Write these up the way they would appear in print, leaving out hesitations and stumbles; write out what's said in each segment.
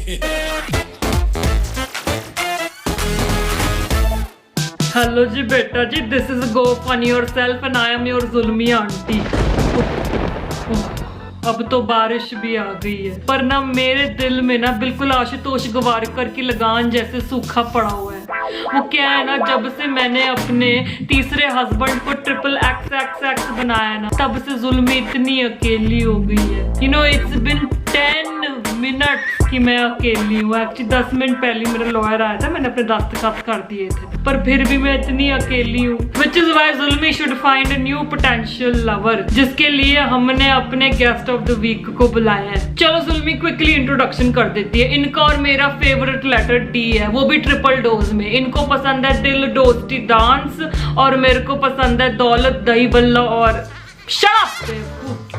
Hello जी बेटा जी, this is go fun yourself and I am your जुल्मी आंटी। अब तो बारिश भी आ गई है, पर ना मेरे दिल में ना बिल्कुल आशुतोष गवारकर की लगान जैसे सूखा पड़ा हुआ है। वो क्या है ना, जब से मैंने अपने तीसरे हस्बैंड को ट्रिपल एक्स एक्स एक्स बनाया ना, तब से जुल्मी इतनी अकेली हो गई है। You know it's been 10 minute कि मैं अकेली हूँ। एक्चुअली 10 मिनट पहले मेरा लॉयर आया था, मैंने अपने दस्तखत कर दिए थे, पर फिर भी मैं इतनी अकेली हूँ। विच इज वाई जुल्मी should find a new potential lover, जिसके लिए हमने अपने गेस्ट ऑफ द वीक को बुलाया है। चलो जुल्मी क्विकली इंट्रोडक्शन कर देती है। इनका और मेरा फेवरेट लेटर डी है, वो भी ट्रिपल डोज में। इनको पसंद है दिल डोस्टी डांस और मेरे को पसंद है दौलत दही बल्ला और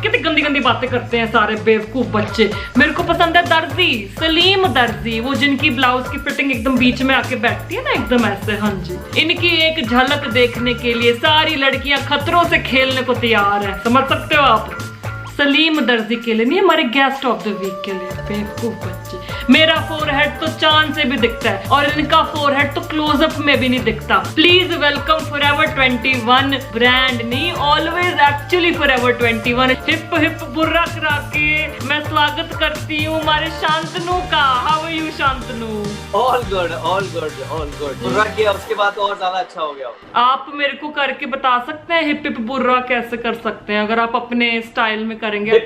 कितनी गंदी गंदी बातें करते हैं सारे बेवकूफ बच्चे। मेरे को पसंद है दर्जी, सलीम दर्जी, वो जिनकी ब्लाउज की फिटिंग एकदम बीच में आके बैठती है ना, एकदम ऐसे। हाँ जी, इनकी एक झलक देखने के लिए सारी लड़कियां खतरों से खेलने को तैयार है, समझ सकते हो आप। सलीम दर्जी के लिए नहीं, हमारे गेस्ट ऑफ द वीक के लिए। बेवकूफ बच्चे। मेरा फोरहेड तो चांद से भी दिखता है और इनका फोरहेड तो क्लोजअप में भी नहीं दिखता। प्लीज वेलकम फॉरएवर 21 ब्रांड नहीं, always actually forever 21। Hip hip बुर्रा करा के मैं स्वागत करती हूँ हमारे शांतनु का। How are you Shantanu? All good all good all good. बुर्रा किया उसके बाद तो और ज्यादा अच्छा हो गया। आप मेरे को करके बता सकते हैं हिप हिप बुर्रा कैसे कर सकते हैं, अगर आप अपने स्टाइल में करेंगे?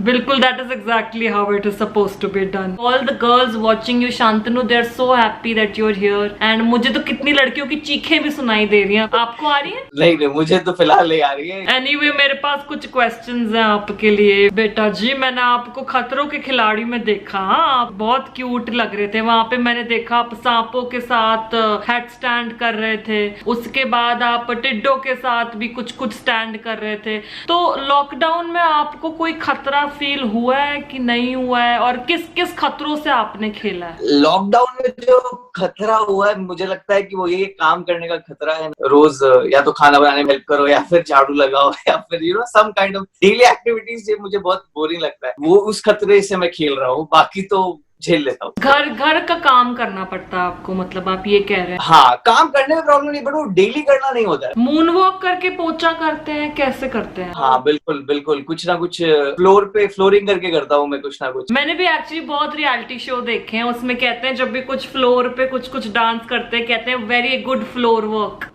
बिल्कुल, that is exactly how it is supposed to be done. All the girls watching you Shantanu, they are so happy that you are here. And मुझे तो कितनी लड़कियों की चीखें भी सुनाई दे रही हैं। आपको आ रही है? नहीं, मुझे तो फिलहाल नहीं आ रही है। एनीवे, मेरे पास कुछ क्वेश्चंस हैं आपके लिए। बेटा जी, मैंने आपको खतरों के खिलाड़ी में देखा। हाँ, आप बहुत क्यूट लग रहे थे वहां पे। मैंने देखा आप सांपों के साथ हेड स्टैंड कर रहे थे, उसके बाद आप टिड्डों के साथ भी कुछ कुछ स्टैंड कर रहे थे। तो लॉकडाउन में आपको कोई खतरा फील हुआ है कि नहीं हुआ है, और किस किस खतरों से आपने खेला है? लॉकडाउन में जो खतरा हुआ है, मुझे लगता है कि वो ये काम करने का खतरा है। रोज या तो खाना बनाने में हेल्प करो, या फिर झाड़ू लगाओ, या फिर some kind of daily activities. ये मुझे बहुत बोरिंग लगता है, वो उस खतरे से मैं खेल रहा हूँ। बाकी तो झेल लेता हूँ। घर का काम करना पड़ता है आपको, मतलब आप ये कह रहे हैं? हाँ, काम करने में प्रॉब्लम नहीं, बट वो डेली करना नहीं होता है। मून वॉक करके पोछा करते हैं, कैसे करते हैं? हाँ बिल्कुल बिल्कुल, कुछ ना कुछ फ्लोरिंग करके करता हूँ मैं, कुछ ना कुछ। मैंने भी एक्चुअली बहुत रियलिटी शो देखे हैं, उसमें कहते हैं जब भी कुछ फ्लोर पे कुछ कुछ डांस करते हैं, कहते हैं very good floor work.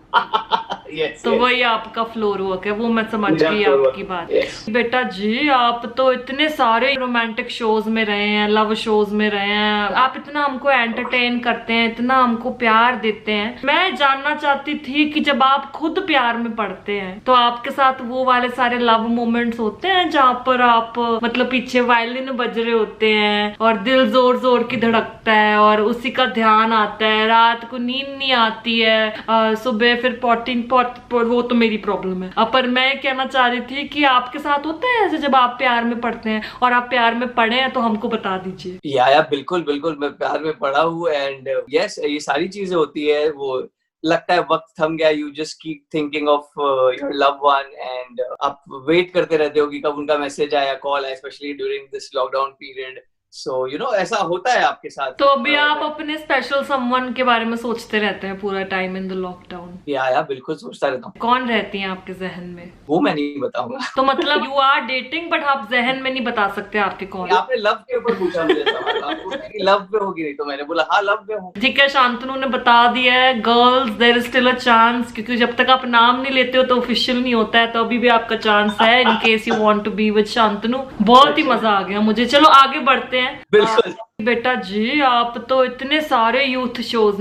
yes, तो वही आपका फ्लोर वर्क है, वो मैं समझ गई आपकी बात। बेटा जी, आप तो इतने सारे रोमांटिक शोज में रहे हैं, लव शोज में रहे हैं, आप इतना हमको एंटरटेन करते हैं, इतना हमको प्यार देते हैं। मैं जानना चाहती थी कि जब आप खुद प्यार में पड़ते हैं तो आपके साथ वो वाले सारे लव मोमेंट्स होते हैं जहाँ पर आप मतलब पीछे वायलिन बज रहे होते हैं और दिल जोर जोर की धड़कता है और उसी का ध्यान आता है, रात को नींद नहीं आती है, सुबह फिर पॉटिंग वो तो मेरी प्रॉब्लम है। पर मैं कहना चाह रही थी कि आपके साथ होता है ऐसे जब आप प्यार में पड़ते हैं, और आप प्यार में पड़े हैं तो हमको बता दीजिए। या बिल्कुल बिल्कुल, मैं प्यार में पड़ा हूँ एंड यस, ये सारी चीजें होती है। वो लगता है वक्त थम गया, you just keep thinking of your love one and आप वेट करते रहते हो कि कब उनका मैसेज आया, कॉल आया, specially during this lockdown period. So ऐसा होता है आपके साथ। तो अभी आप अपने स्पेशल समवन के बारे में सोचते रहते हैं पूरा टाइम इन द लॉकडाउन? या बिल्कुल सोचता रहता हूँ। कौन रहती है आपके जहन में? वो मैं नहीं बताऊंगा। तो मतलब यू आर डेटिंग, बट आप जहन में नहीं बता सकते आपके कौन? आपने लव के ऊपर पूछा मुझे सवाल, आपको लव पे होगी, नहीं तो मैंने बोला हाँ लव पे हूँ। ठीक है, शांतनु ने बता दिया है। Girls, there is still a chance, क्योंकि जब तक आप नाम नहीं लेते हो तो ऑफिशियल नहीं होता है, तो अभी भी आपका चांस है in case you want to be with Shantanu. बहुत ही मजा आ गया मुझे। चलो आगे बढ़ते हैं। बिल्कुल। बेटा जी, आप तो इतने सारे यूथ शोज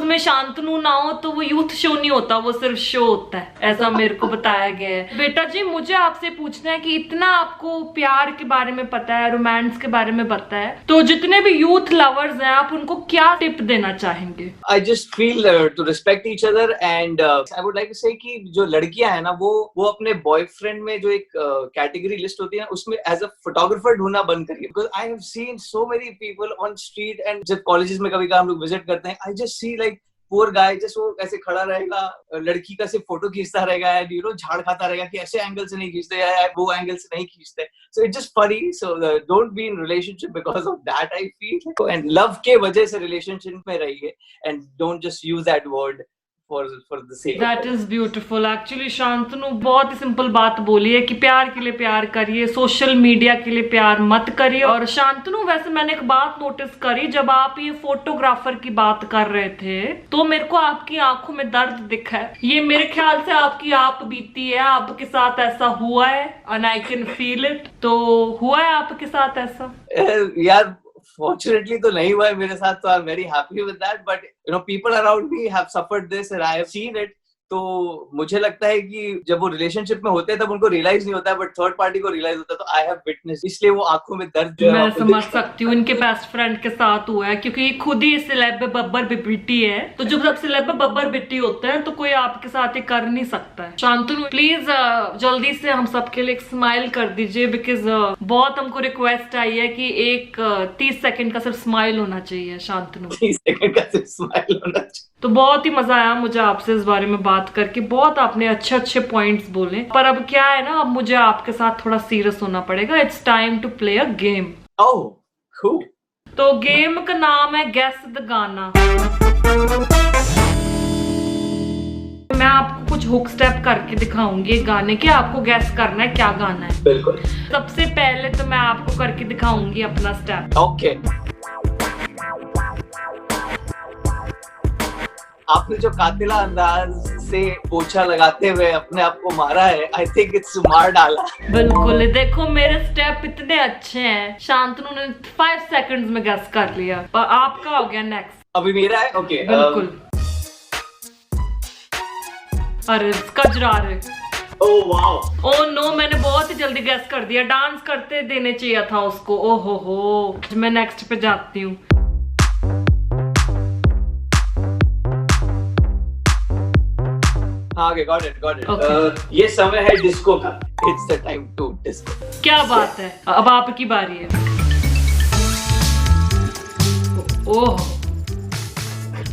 में शांतनु ना हो तो वो यूथ शो नहीं होता, वो सिर्फ शो होता है, ऐसा मेरे को बताया गया है। बेटा जी, मुझे आपसे पूछना है कि इतना आपको प्यार के बारे में पता है, रोमांस के बारे में पता है, तो जितने भी यूथ लवर्स हैं आप उनको क्या टिप देना चाहेंगे? I just feel to respect each other and I would like to say कि जो लड़कियां हैं ना, वो अपने बॉयफ्रेंड में जो एक कैटेगरी लिस्ट होती है उसमें एज अ फोटोग्राफर ढूंढना बंद करिए। Because I have seen so many people on street and जब कॉलेजेस में कभी हम लोग विजिट करते हैं, I just see like poor guy just वो ऐसे खड़ा रहेगा, लड़की का सिर्फ फोटो खींचता रहेगा एंड यू नो झाड़ खाता रहेगा कि ऐसे एंगल से नहीं खींचते या वो एंगल से नहीं खींचते. So it's just funny. So don't be in relationship because of that, I feel. And love के वजह से relationship में रहिए and don't just use that word for the sake of That is beautiful. Actually Shantanu बहुत ही simple बात बोली है कि प्यार के लिए प्यार करिए, सोशल मीडिया के लिए प्यार मत करिए. और शांतनु वैसे मैंने एक बात नोटिस करी, जब आप ये फोटोग्राफर की बात कर रहे थे तो मेरे को आपकी आंखों में दर्द दिखा है. ये मेरे ख्याल से आपकी आप बीती है, आपके साथ ऐसा हुआ है and I can feel it. तो हुआ है आपके साथ ऐसा? यार fortunately तो नहीं हुआ है मेरे साथ, तो I'm very happy with that. But you know, people around me have suffered this and I have seen it. तो मुझे लगता है कि जब वो रिलेशनशिप में होते हैं तब उनको रियलाइज नहीं होता है, बट थर्ड पार्टी को रियलाइज होता है. तो आई हैव विटनेस, इसलिए वो आंखों में दर्द जो है मैं समझ सकती हूँ. इनके बेस्ट फ्रेंड के साथ हुआ है क्योंकि ये खुद ही सिलेब बब्बर बिटी है. तो जब सब सिलेब बब्बर बिटी होते हैं तो कोई आपके साथ ये कर नहीं सकता है. शांतनु प्लीज जल्दी से हम सबके लिए एक स्माइल कर दीजिए, बिकॉज बहुत हमको रिक्वेस्ट आई है कि एक 30 सेकंड का सिर्फ स्माइल होना चाहिए. शांतनु 30 सेकंड का सिर्फ स्माइल होना चाहिए. तो बहुत ही मजा आया मुझे आपसे इस बारे में बात करके. बहुत आपने अच्छे अच्छे पॉइंट्स बोले, पर अब क्या है ना, अब मुझे आपके साथ थोड़ा सीरियस होना पड़ेगा. It's time to play a game. Oh cool. तो गेम का नाम है गेस द गाना. मैं आपको कुछ हुक स्टेप करके दिखाऊंगी गाने के, आपको गेस करना है क्या गाना है. बिल्कुल. सबसे पहले तो मैं आपको करके दिखाऊंगी अपना स्टेप. ओके. आपने जो कातिला अंदाज से पोछा लगाते हुए अपने आप को मारा है, आई थिंक इट्स मार डाला. बिल्कुल. देखो मेरे स्टेप इतने अच्छे हैं, शांतनु ने 5 सेकंड्स में गेस कर लिया. पर आपका हो गया नेक्स्ट. अभी मेरा है. ओके. बिल्कुल. अरे कजरार है. Oh wow. ओह नो, मैंने बहुत ही जल्दी गेस कर दिया. डांस करते देने चाहिए था उसको. ओहो हो. मैं नेक्स्ट पे जाती हूँ. हाँ, गॉट इट. Okay. ये समय है डिस्को का. It's the time to disco. क्या बात है. अब आपकी बारी है. Oh,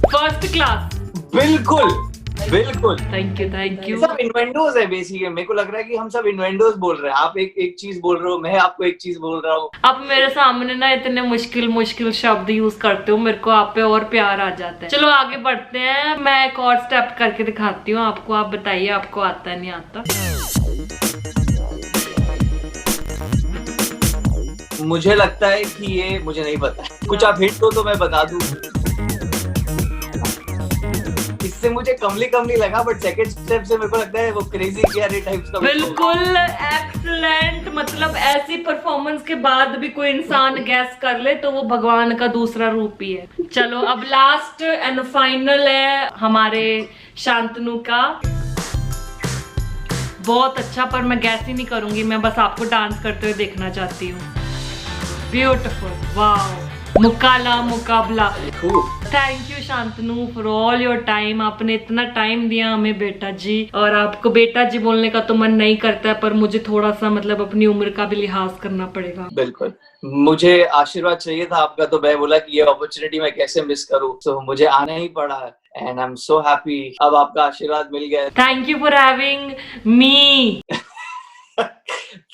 first class. बिल्कुल बिल्कुल. Thank you. सब इन्वेंटोज है बेसिकली. मेरे को लग रहा है कि हम सब इन्वेंटोज बोल रहे हैं. आप एक चीज बोल रहे हो, मैं आपको एक चीज बोल रहा हूँ. आप मेरे सामने ना इतने मुश्किल शब्द यूज करते हो, मेरे को आप पे और प्यार आ जाता है. चलो आगे बढ़ते हैं. मैं एक और स्टेप करके दिखाती हूँ आपको. आप बताइए आपको आता है नहीं आता. मुझे लगता है कि ये मुझे नहीं पता. कुछ आप हिंट दो तो मैं बता दूं. इससे मुझे कमली लगा, बट सेकंड स्टेप से मेरे को लगता है वो क्रेजी कियारे टाइप्स का. बिल्कुल एक्सीलेंट. मतलब ऐसी परफॉर्मेंस के बाद भी कोई इंसान गैस कर ले तो वो भगवान का दूसरा रूप ही है. चलो अब लास्ट एंड फाइनल है हमारे शांतनु का. बहुत अच्छा, पर मैं गैस ही नहीं करूंगी. मैं बस आपको डांस करते हुए देखना चाहती हूँ. ब्यूटीफुल. वाओ. मुकाबला. Thank you Shantanu for all your time. आपने इतना टाइम दिया हमें बेटा जी. और आपको बेटा जी बोलने का तो मन नहीं करता है, पर मुझे थोड़ा सा मतलब अपनी उम्र का भी लिहाज करना पड़ेगा. बिल्कुल. मुझे आशीर्वाद चाहिए था आपका, तो मैं बोला कि ये अपॉर्चुनिटी मैं कैसे मिस करूं. तो मुझे आना ही पड़ा and I am so happy. अब आपका आशीर्वाद मिल गया. Thank you for having me.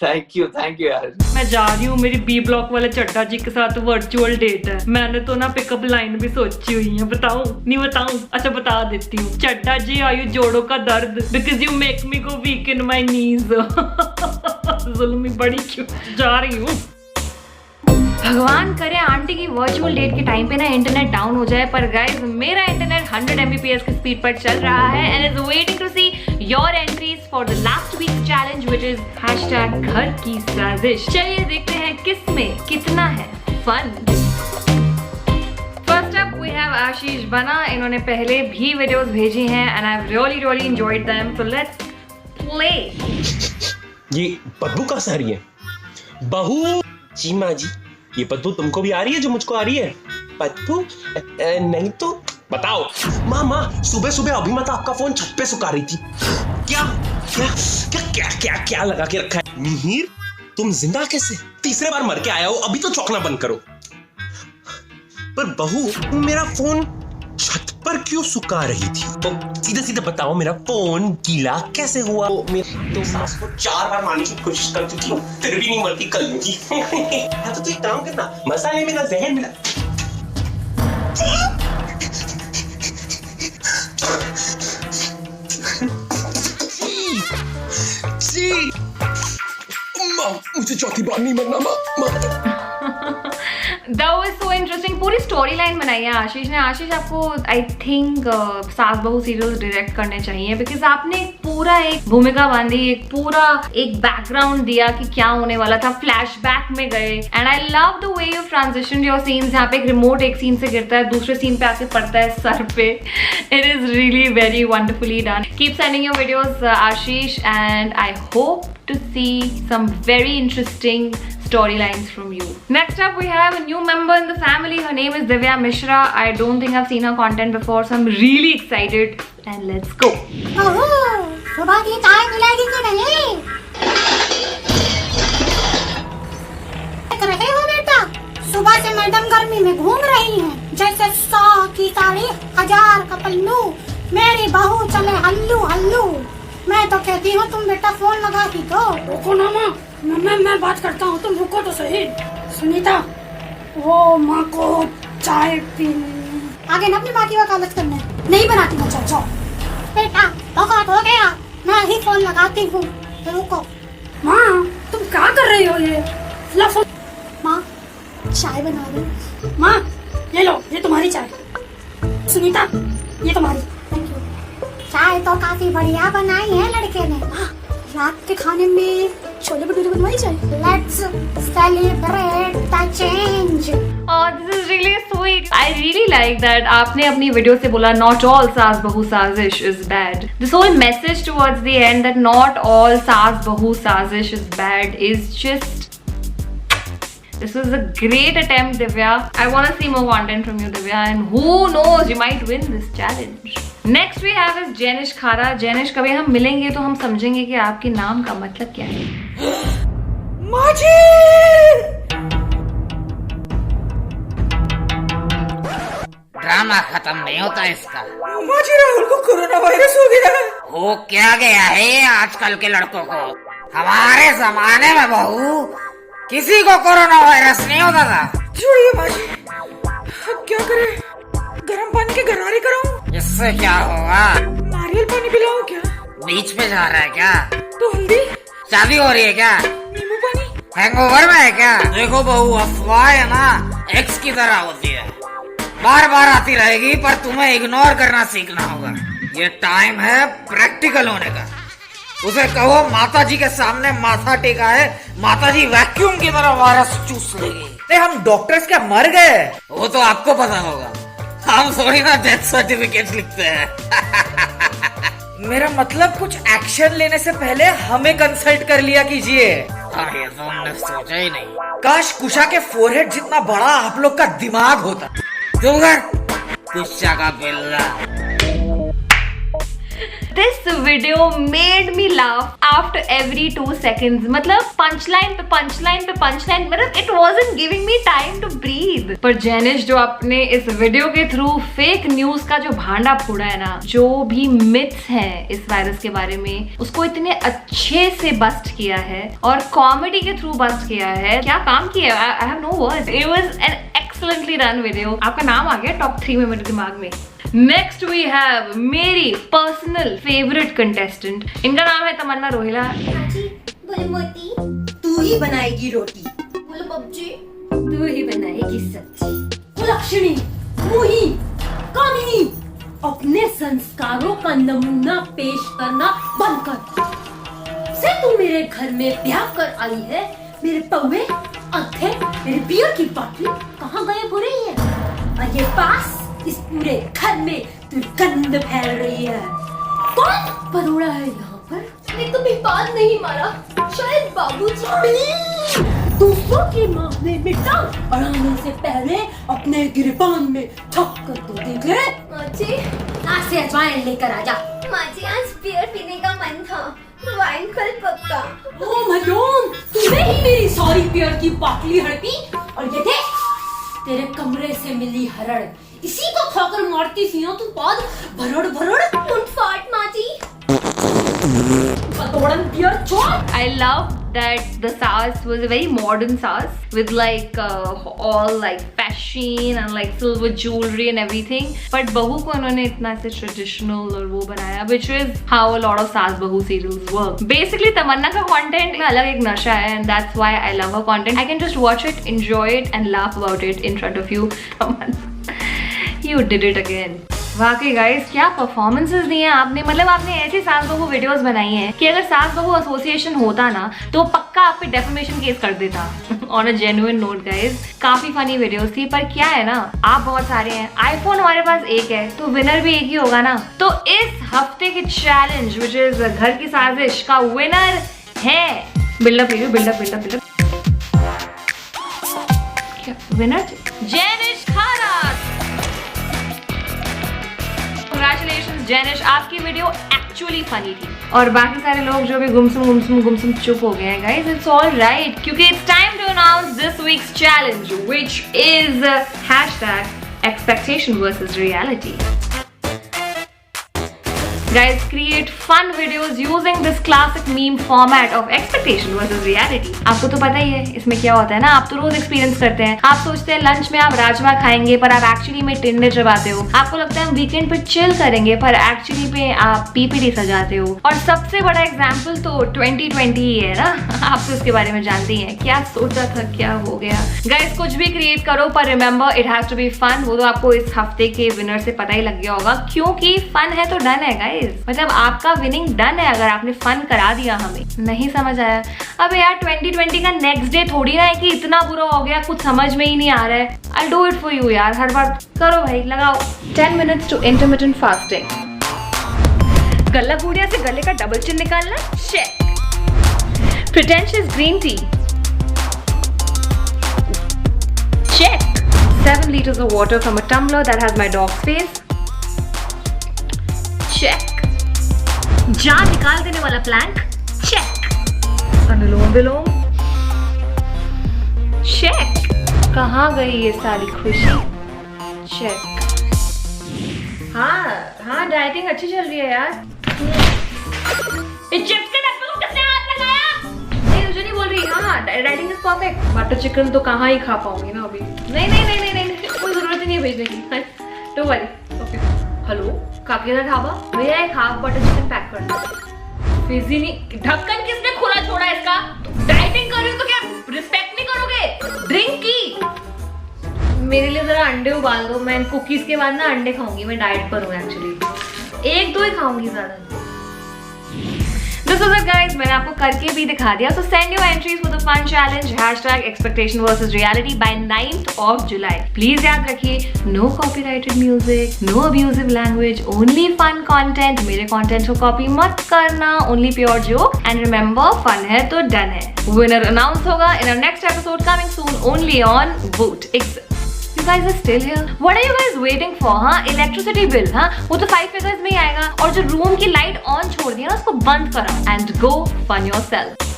Thank you यार. मैं जा रही हूँ. मेरी बी ब्लॉक वाले चड्डा जी के साथ वर्चुअल डेट है. मैंने तो ना पिकअप लाइन भी सोची हुई है. बताऊं नहीं बताऊं? अच्छा बता देती हूँ. चड्डा जी आयु जोड़ों का दर्द, because you make me go weak in my knees. जुल्मी बड़ी क्यों. जा रही हूँ. भगवान करे आंटी की वर्चुअल डेट के टाइम पे ना इंटरनेट डाउन हो जाए, पर गाइस मेरा इंटरनेट 100 Mbps की स्पीड पर चल रहा है and is waiting to see your entries for the last week challenge which is #घर की साजिश. चलिए देखते हैं किस में कितना है fun. First up we have Ashish Bana. इन्होंने पहले भी वीडियोस भेजी हैं and I have really enjoyed them. So let's play. ये बदबू कहाँ से आ रही है? बहू जी माँ जी, ये बदबू तुमको भी आ रही है जो मुझको आ रही है? बदबू नहीं तो बताओ. माँ सुबह सुबह अभिमता आपका फोन छत पे सुखा रही थी. क्या क्या क्या क्या क्या क्या लगा के रखा है? मिहिर तुम जिंदा कैसे? तीसरे बार मर के आया हो, अभी तो चौंकना बंद करो. पर बहू मेरा फोन छत पर क्यों सुखा रही थी? तो सीधे सीधे बताओ, मेरा फोन गीला कैसे हुआ? तो सास को 4 बार मारने की कोशिश कर चुकी हूँ, फिर भी नहीं मरती कल की। हाँ तो तू एक काम करना, मसाले में ना जहर मिला। मुझे चौथी बार नहीं मरना माँ। That was so interesting. पूरी स्टोरी लाइन बनाई है आशीष ने। आशीष, आपको आई थिंक सास बहू सीरियल्स डायरेक्ट करने चाहिए, बिकॉज आपने पूरा एक भूमिका बांधी, एक बैकग्राउंड दिया कि क्या होने वाला था, फ्लैशबैक में गए। And I love the way you transition your scenes. यहाँ पे एक रिमोट एक सीन से गिरता है, दूसरे सीन पे आके पड़ता है सर पे। It is really very wonderfully done. Keep sending your videos Ashish, and I hope to see some very interesting storylines from you. Next up we have a new member in the family. Her name is Divya Mishra. I don't think I've seen her content before, so I'm really excited, and let's go. सुबह की चाय मिलेगी कि नहीं? देख रहे हो बेटा, सुबह से मैडम गर्मी में घूम रही हैं, जैसे 100 की साड़ी 1000 का पल्लू। मेरी बहू चले हल्लू हल्लू। मैं तो कहती हूँ तुम बेटा फोन लगा ही दो। रुको ना माँ, मैं बात करता हूँ, तुम रुको तो सही। सुनीता, वो माँ को चाय पीनी। आगे ना अपनी माँ की वकालत करने। नहीं बनाती मैं चाय। जाओ बेटा, बहुत हो गया, मैं ही फोन लगाती हूँ। रुको माँ, तुम क्या कर रही हो? ये माँ चाय बना रही। माँ ये लो, ये तुम्हारी चाय। सुनीता ये तुम्हारी। Thank you. चाय तो काफी बढ़िया बनाई है लड़के ने। रात के खाने में छोले भटूरे बनवाई जाए। Let's celebrate the change. Oh, this is really sweet. I really like that आपने अपनी वीडियो से बोला not all सास बहू साजिश is bad. This whole message towards the end that not all सास बहू साजिश is bad is just. This was a great attempt, Divya. I want to see more content from you, Divya, and who knows, you might win this challenge. Next we have is Jenish Khara. Jenish, कभी हम मिलेंगे तो हम समझेंगे कि आपके नाम का मतलब क्या है। माजी! ड्रामा खत्म नहीं होता इसका। माजी, राहुल को कोरोना वायरस हो गया। हो क्या गया है आजकल के लड़कों को? हमारे जमाने में बहू किसी को कोरोना वायरस नहीं होता था। छोड़िए माजी, अब क्या करें? गर्म पानी के गरारे कराऊं? इससे क्या होगा? नारियल पानी पिलाऊं क्या? बीच पे जा रहा है क्या? तो हल्दी? शादी हो रही है क्या? नींबू पानी? हैंगओवर में है क्या? देखो बहू, अफवाह है ना एक्स की तरह होती है, बार बार आती रहेगी, पर तुम्हें इग्नोर करना सीखना होगा। ये टाइम है प्रैक्टिकल होने का। उसे कहो माता जी के सामने माथा टेका है, माता जी वैक्यूम की तरह वायरस चूस लेगी। हम डॉक्टर्स क्या मर गए? वो तो आपको पता होगा, हम थोड़ी ना डेथ सर्टिफिकेट लिखते हैं। मेरा मतलब कुछ एक्शन लेने से पहले हमें कंसल्ट कर लिया कीजिए। ये तो हमने सोचा ही नहीं। काश कुशा के फोरहेड जितना बड़ा आप लोग का दिमाग होता। कुशा का बिल्ला। This video made me laugh after every 2 seconds. मतलब punchline पे punchline पे punchline, मतलब it wasn't giving me time to breathe. पर जेनिश जो अपने इस वीडियो के थ्रू फेक न्यूज का जो भांडा फोड़ा है ना, जो भी मिथ्स हैं इस वायरस के बारे में, उसको इतने अच्छे से बस्ट किया है और कॉमेडी के थ्रू बस्ट किया है। क्या काम किया है, I have no words. It was an excellently done video. आपका नाम आ गया टॉप 3 में मेरे दिमाग में। नेक्स्ट वी हैव मेरी पर्सनल फेवरेट कंटेस्टेंट। इनका नाम है तमन्ना रोहिला। बोलो मोती, तू ही बनाएगी रोटी, बोलो पबजी, तू ही बनाएगी सब्जी। लक्ष्मी, मुही, कामिनी, अपने संस्कारों का नमूना पेश करना बंद कर। से तू मेरे घर में ब्याह कर आई है, मेरे पौवे, अंधे, मेरे बियर की बाटली कहाँ गायब हो रही है? और ये पास इस पूरे घर में तू गंद फैल रही है। कौन परोड़ा है यहाँ पर? मैंने कभी बात नहीं मारा, शायद बाबूजी। दूसरों की मामले में टांग अड़ाने से पहले अपने गिरबान में ठक कर तो देख ले। माची, आज से अजवाइन लेकर आजा। माची आज बियर पीने का मन था, वाइन कल पक्का। ओ मरियम, तूने ही मेरी सारी बियर की बाटली हड़पी। और ये देख, तेरे कमरे से मिली हरड़ इसी को खाकर मारती सी हो तू बाद भरड़ भरड़ मुंडफाट माची। कतोड़न पियर चोट। I love that the SARS was a very modern SARS with like all like fashion and like silver jewelry and everything. But बहू को उन्होंने इतना से traditional और वो बनाया, which is how a lot of SARS बहू serials work. Basically तमन्ना का content में अलग एक नशा है and that's why I love her content. I can just watch it, enjoy it and laugh about it in front of you. You did it again. वाकई guys क्या performances दी हैं आपने, मतलब आपने ऐसी सास बहू वीडियोस बनाई हैं कि अगर सास बहू एसोसिएशन होता ना तो पक्का आप पे डेफेमेशन केस कर देता। On a genuine note guys, काफी फनी वीडियोस थी, पर क्या है ना, आप बहुत सारे हैं, आईफोन हमारे पास एक है तो विनर भी एक ही होगा ना। तो इस हफ्ते के चैलेंज विच इज घर की साजिश का विनर है, बिल्डअप लीजिए, बिल्डअप बिल्डअप बिल्डअप, क्या विनर जेनिश खारात। Congratulations जेनिश, आपकी वीडियो एक्चुअली फनी थी। और बाकी सारे लोग जो भी गुमसुम चुप हो गए हैं गाइस, इट्स ऑल राइट, क्योंकि it's time to announce this week's challenge which is #expectation versus reality. Guys, create fun videos using this classic meme format of expectation versus reality. आपको तो पता ही है इसमें क्या होता है ना, आप तो रोज एक्सपीरियंस करते हैं। आप सोचते हैं लंच में आप राजमा खाएंगे पर आप एक्चुअली में टिंडे चबाते हो। आपको लगता है हम वीकेंड पे चिल करेंगे पर एक्चुअली पे आप पीपीटी सजाते हो। और सबसे बड़ा एग्जाम्पल तो 2020 ही है ना, आप तो उसके बारे में जानते ही हैं, क्या सोचा था क्या हो गया। गाइस कुछ भी क्रिएट करो पर remember it has to be fun. वो तो आपको इस हफ्ते के विनर से पता ही लग गया होगा, क्योंकि फन है तो डन है गाइस, मतलब आपका विनिंग डन है अगर आपने फन करा दिया। हमें नहीं समझ आया, अब यार 2020 का नेक्स्ट डे थोड़ी ना है कि इतना बुरा हो गया कुछ समझ में ही नहीं आ रहा है। I'll do it for you यार, हर बार करो भाई, लगाओ 10 minutes to intermittent fasting। गला गुड़िया से गले का डबल चिन निकालना, check. Pretentious green tea, check। 7 liters of water from a tumbler that has my dog's face, check। जान निकाल देने वाला प्लैंक, चेक। अनुलोम विलोम, चेक। कहाँ गई ये सारी खुशी, चेक। हाँ डाइटिंग अच्छी चल रही है यार। इस चिप्स के डब्बे को किसने हाथ लगाया? नहीं मुझे नहीं बोल रही, हाँ dieting is perfect. Butter chicken तो कहाँ ही खा पाऊंगी ना अभी, नहीं कोई जरूरत ही नहीं है भेजने की, डोंट वरी। ओके हेलो काकीदा ढाबा, भैया एक हाफ बटर चिकन पैक करना। फिजी नहीं, ढक्कन किसने खुला छोड़ा इसका? डाइटिंग कर रही हो तो क्या रिस्पेक्ट नहीं करोगे ड्रिंक की? मेरे लिए जरा अंडे उबाल दो, मैं कुकीज के बाद ना अंडे खाऊंगी, मैं डाइट पर हूँ एक्चुअली, 1-2 ही खाऊंगी ज्यादा। This is it guys, मैंने आपको करके भी दिखा दिया। So send your entries for the fun challenge #expectation versus reality by 9th of July. Please याद रखिए, no copyrighted music, no abusive language, only fun content। मेरे content को copy मत करना, only pure joke and remember fun है तो done है। Winner announce होगा in our next episode coming soon only on Voot। You guys are still here? What are you guys waiting for? हाँ electricity bill, हाँ वो तो 5 figures में ही आएगा। और जो रूम की लाइट ऑन छोड़ दी है ना उसको बंद करो and go fun yourself।